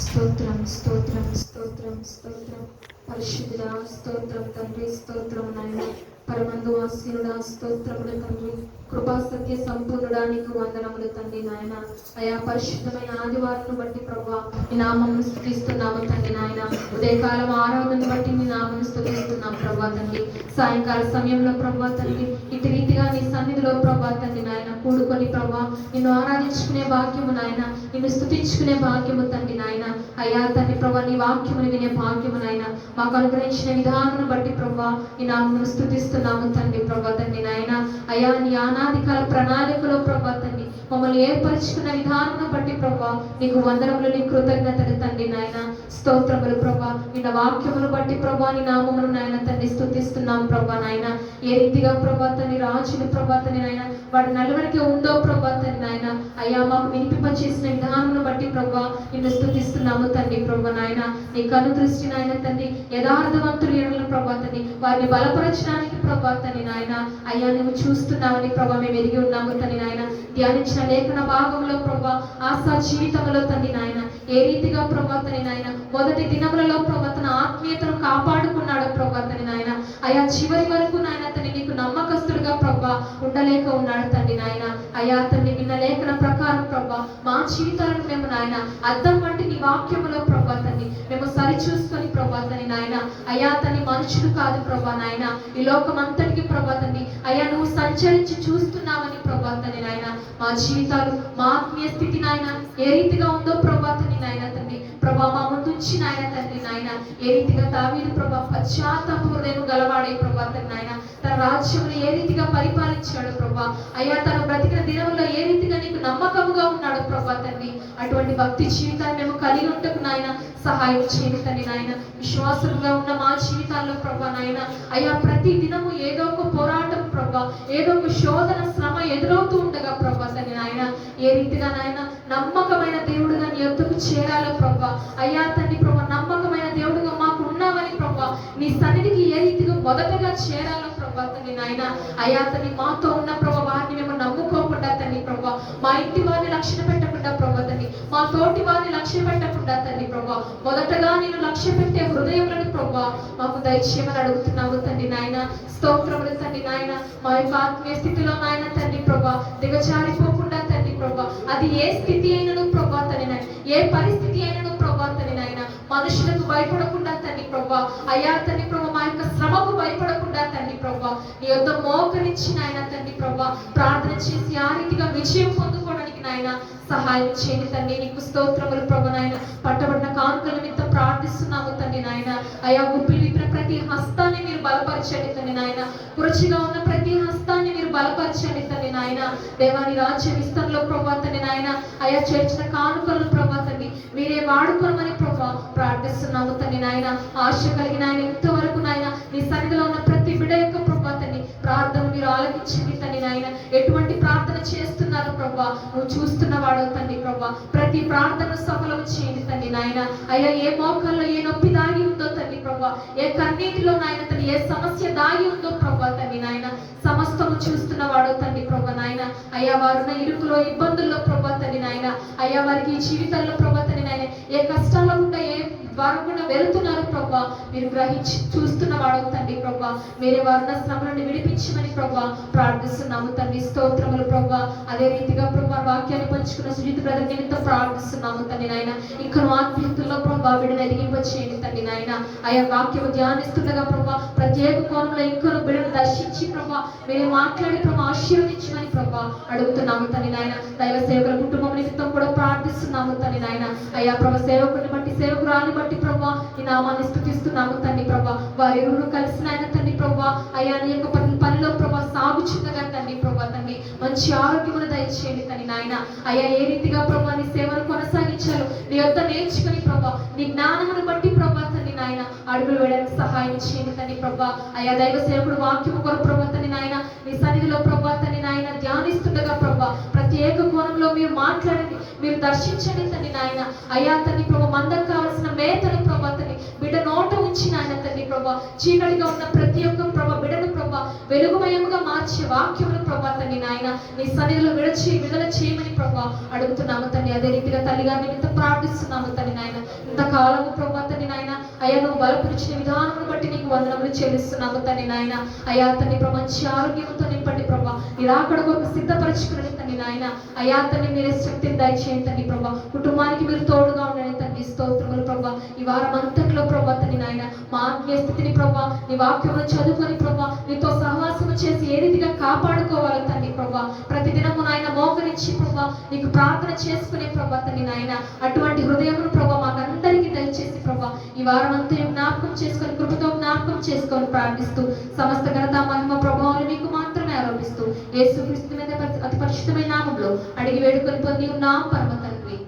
స్తోత్రం స్తోత్రం స్తోత్రం స్తోత్రం పరిశుద్ధుడా స్తోత్రం తండ్రి స్తోత్రం నాయన పరమందు ఆశీనుడా స్తోత్రములు తండ్రి కృపా సత్య సంపూర్ణుడా నీకు వందనములు తండ్రి నాయన. అయా పరిశుద్ధమైన ఆదివారం బట్టి ప్రభా నీ నామమును స్తుతిస్తున్నాము తండ్రి నాయన. ఉదయకాలం ఆరాధనను బట్టి నీ నామమును స్తుతిస్తున్నాం ప్రభా తండ్రి. సాయంకాల సమయంలో ప్రభా తండ్రి ఇటు రీతిగా నీ సన్నిధిలో ప్రభా తండ్రి నాయన కూడుకొని ప్రభా నిన్ను ఆరాధించుకునే భాగ్యము నాయన, నిన్ను స్తుతించుకునే భాగ్యము తండ్రి నాయన. అయ్యా తండ్రి ప్రభా నీ వాక్యమును వినే భాగ్యము నాయన మాకు అనుగ్రహించిన విధానం బట్టి ప్రభా నీ నామమును స్తుతిస్తున్నాము తండ్రి ప్రభా తండ్రి నాయన. అయ్యా నీ అనాదికాల ప్రణాళికలో ప్రభా తండ్రి మమ్మల్ని ఏర్పరచుకున్న విధానం బట్టి ప్రభా నీకు వందనములు, నీ కృతజ్ఞతలు తండ్రి నాయన. స్తోత్రములు ప్రభా నిన్న వాక్యమును బట్టి ప్రభా నీ నామమును నాయన తండ్రి స్తుతిస్తున్నాం ప్రభా నాయన. ఏ రీతిగా ప్రభా తండ్రి రాజుని ప్రభా తండ్రి నాయన వాడి నలువరికి ఉందో ప్రభా తండ్రి నాయన అయ్యా మాకు వినిపింప చేసిన విధానమును బట్టి ప్రభా నిన్ను స్తుతిస్తున్నాము తండ్రి ప్రభా నాయన. నీ కను దృష్టి నాయన తండ్రి యథార్థవంతులు ఎడల ప్రభా తండ్రి వారిని బలపరచడానికి ప్రభా తండ్రి నాయన అయ్యా నువ్వు చూస్తున్నావని ప్రభా మేము ఎరిగి ఉన్నాము తండ్రి నాయన. ధ్యానించిన లేఖన భాగంలో ప్రభా ఆశా జీవితంలో తండ్రి నాయన ఏ రీతిగా ప్రభా తండ్రి నాయన మొదటి దినములలో ప్రభా తన ఆత్మీయతను కాపాడుకున్నాడు ప్రభా తండ్రి నాయన. అయ్యా చివరి వరకు నాయన తండ్రి నీకు నమ్మకస్తుడుగా ప్రభా ఉండలేక ఉన్నాడు తండ్రి నాయన. అయ్యా తండ్రి నిన్న లేఖన ప్రకారం ప్రభా మా జీవితాలను మేము నాయన అద్దం వంటి నీ వాక్యములో ప్రభా తండ్రి మేము సరిచూసుకొని ప్రభా తండ్రి నాయన అయ్యా తండ్రి మనుషులు కాదు ప్రభా నాయన ఈ లోకం అంతటికి ప్రభా తండ్రి అయ్యా నువ్వు సంచరించి చూస్తున్నావని ప్రభా తండ్రి నాయన మా జీవితాలు మా ఆత్మీయ స్థితి నాయన ఏ రీతిగా ఉందో ప్రభా తండ్రి నాయన తండ్రి ప్రభా మా ముందుంచి నాయన తండ్రి నాయన ఏ రీతిగా దావీదు ప్రభా పశ్చాత్తాప హృదయం గలవాడే ప్రభా తండ్రి నాయన తన రాజ్యమును ఏ రీతిగా పరిపాలించాడు ప్రభా అయ్యా తన బ్రతికిన దినంలో ఏ రీతిగా నీకు నమ్మకముగా ఉన్నాడు ప్రభా తండ్రి అటువంటి భక్తి జీవితాన్ని మేము కలిగి ఉంటకు నాయన సహాయం చేయండి తండ్రి నాయన. విశ్వాసంగా ఉన్న మా జీవితాల్లో ప్రభా నాయన అయ్యా ప్రతి దినము ఏదో ఒక పోరాటం ప్రభా ఏదో ఒక శోధన శ్రమ ఎదురవుతూ ఉండగా ప్రభా తండ్రి నాయన ఏ రీతిగా నాయన నమ్మకమైన దేవుడుగా నీ యొద్దకు చేరాలో ప్రభా అయ్యా తండ్రి ప్రభా నమ్మకమైన దేవుడుగా మాకు ఉన్నావని ప్రభా నీ సన్నిధికి ఏ రీతిగా మొదటగా చేరాలో ప్రభా తండ్రి నాయన అయ్యా తండ్రి మాతో ఉన్న ప్రభా వారిని మేము నమ్ముకోకుండా తండ్రి ప్రభా మా ఇంటి వారిని లక్ష్య పెట్టకుండా ప్రభా తండ్రి మా తోటి వారిని లక్ష్య పెట్టకుండా తండ్రి ప్రభా మొదటగా నేను లక్ష్య పెట్టే హృదయములను ప్రభా మాకు దయచేయమని అడుగుతున్నాము తండ్రి నాయన. స్తోత్రములు తండ్రి నాయన మా యొక్క ఆత్మీయ స్థితిలో నాయన తండ్రి ప్రభా దిగజారిపోకుండా తండ్రి ప్రభా అది ఏ స్థితి అయినను ప్రభా తండ్రి నాయన ఏ పరిస్థితి అయినను ప్రభా తండ్రి నాయన మనుషులకు భయపడకుండా తండ్రి ప్రభా అయ్యా తండ్రి ప్రభా మా యొక్క శ్రమకు భయపడకుండా తండ్రి ప్రభా నీ యొద్ద మోకరించి నాయన తండ్రి ప్రభా ప్రార్థన చేసి ఆ రీతిగా విజయం పొందుకోవడానికి నాయన సహాయం చేయండి తండ్రి. నీకు స్తోత్రములు ప్రభా నాయన పట్టబడిన కానుకల నిమిత్తం ప్రార్థిస్తున్నాము తండ్రి నాయన అయ్యా గుప్పిలి విప్పిన ప్రతి హస్తాన్ని మీరు బలపరచండి తండ్రి నాయన. కురచిగా ఉన్న ప్రతి హస్తాన్ని మీరు బలపరచండి తండ్రి నాయన. దేవాని రాజ్య విస్తరణలో ప్రభా తండ్రి నాయన అయ్యా చేర్చిన కానుకలను ప్రభా తండ్రి మీరే వాడుకోమని ప్రభా ప్రార్థిస్తున్నాము తండ్రి నాయన. ఆశ కలిగిన ఆయన ఇంతవరకు నాయన నీ సన్నిధిలో ఉన్న ప్రతి బిడ్డ యొక్క ప్రభా తండ్రి ప్రార్థన మీరు ఆలకించండి తండ్రి నాయన. ఎటువంటి ప్రార్థన చేస్తున్నారు ప్రభా నువ్వు చూస్తున్నవాడు తండ్రి ప్రభా ప్రతి ప్రార్థన సఫలం చేయండి తండ్రి నాయన. అయ్యా ఏ మోకాల్లో ఏ నొప్పి దాగి ఉందో తండ్రి ప్రభా ఏ కన్నీటిలో నాయన తండ్రి ఏ సమస్య దాగి ఉందో ప్రభా తండ్రి నాయన సమస్తము చూస్తున్నవాడు తండ్రి ప్రభా నాయన. అయ్యా వారున్న ఇరుకులో ఇబ్బందుల్లో ప్రభా తండ్రి నాయన అయ్యా వారికి జీవితంలో ప్రభా తండ్రి నాయన ఏ కష్టాల్లో కూడా ఏ వారు కూడా వెళుతున్నారు ప్రభా మీరు గ్రహించి చూస్తున్నవాడు తండ్రి ప్రభా వేరే వారున్న శ్రమలను విడిపించమని ప్రభా ప్రార్థిస్తున్నాము తండ్రి. స్తోత్రములు ప్రభా అదే రీతిగా ప్రభా వాక్యాన్ని పంచుకున్న సుజిత్ బ్రదర్ నిమిత్తం ప్రార్థిస్తున్నాము తండ్రి నాయన. ఇంకా ఆత్మీయతల్లో ప్రభా బిడ్డను ఎదిగింపచేయండి తండ్రి నాయన. ఆయా వాక్యము ధ్యానిస్తుండగా ప్రభా ప్రత్యేక కోణంలో ఇంకొన బిడ్డను దర్శించి ప్రభా మీరు మాట్లాడి ప్రభా ఆశీర్వదించమని ప్రభా అడుగుతున్నాము తండ్రి నాయన. దైవ సేవకుల కుటుంబం నిమిత్తం కూడా ప్రార్థిస్తున్నాము తండ్రి నాయన. అయ్యా ప్రభా సేవకుని బట్టి సేవకురాలు బట్టి ప్రభా ఈ నామాన్ని స్తుతిస్తున్నాము తండ్రి ప్రభా వారి ఇరువురు కలిసిన ఆయన తండ్రి ప్రభా అయ్యా నీ యొక్క పనిలో ప్రభా సాగుచుండగా తండ్రి ప్రభా తండ్రి మంచి ఆరోగ్యమును దయచేయండి తండ్రి నాయన. అయ్యా ఏ రీతిగా ప్రభా నీ సేవను కొనసాగించాలో నీ యొద్ద నేర్చుకుని ప్రభా నీ జ్ఞానమును బట్టి ప్రభా తండ్రి నాయన అడుగులు వేయడానికి సహాయం చేయండి తండ్రి ప్రభా. అయ్యా దైవ సేవకుడు వాక్యము కొరకు ప్రభా తండ్రి నాయన నీ సన్నిధిలో ప్రభా తండ్రి నాయన ధ్యానిస్తుండగా ప్రభా ప్రత్యేక కోణంలో మీరు మాట్లాడండి మీరు దర్శించండి తండ్రి నాయన. అయ్యా తండ్రి ప్రభా మందకు కావాల్సిన మేతను ప్రభా తండ్రి బిడ్డ నోట ఉంచి నాయన తండ్రి ప్రభా చీకటిగా ఉన్న ప్రతి ఒక్క ప్రభా బిడ్డను ప్రభా వెలుగుమయముగా మార్చే వాక్యములు ప్రభా తండ్రి నాయన నీ సన్నిధిలో విడుదల చేయమని ప్రభా అడుగుతున్నాము తండ్రి. అదే రీతిగా తల్లిగారి నిమిత్తం ప్రార్థిస్తున్నాము తండ్రి నాయన. ఇంతకాలము ప్రభా తండ్రి నాయన అయ్యా నువ్వు బలపరిచిన విధానం బట్టి నీకు వందనములు చెల్లిస్తున్నాము తండ్రి నాయన. అయ్యా తండ్రి ప్రభా మంచి ఆరోగ్యంతో నింపండి ప్రభా, నీ రాకడ కొరకు సిద్ధపరచుకుని తండ్రి నాయన. అయ్యా తండ్రి మీరే శక్తిని దయచేయండి తండ్రి ప్రభా, కుటుంబానికి మీరు తోడుగా ఉండండి తండ్రి. స్తోత్రములు ప్రభా. ఈ వారం అంతట్లో ప్రభా తండ్రి నాయన మా ఆత్మీయ స్థితిని ప్రభా నీ వాక్యమును చదువుకొని ప్రభా నీతో సహవాసము చేసి ఏ రీతిగా కాపాడుకోవాలి తండ్రి ప్రభా. ప్రతిదినము నాయన మోకరించి ప్రభా నీకు ప్రార్థన చేసుకునే ప్రభా తండ్రి నాయన అటువంటి హృదయమును ప్రభా మాకందరికీ దయచేసి ప్రభా ఈ వారం అంతా జ్ఞాపకం చేసుకొని కృపతో జ్ఞాపకం చేసుకొని ప్రార్థిస్తూ సమస్త ఘనత మహిమ ప్రభావాలు మీకు మాత్రమే ఆరోపిస్తూ యేసుక్రీస్తు మీద అతి పరిశుద్ధమైన నామములో అడిగి వేడుకొని పొంది ఉన్నాం పరమ తండ్రి.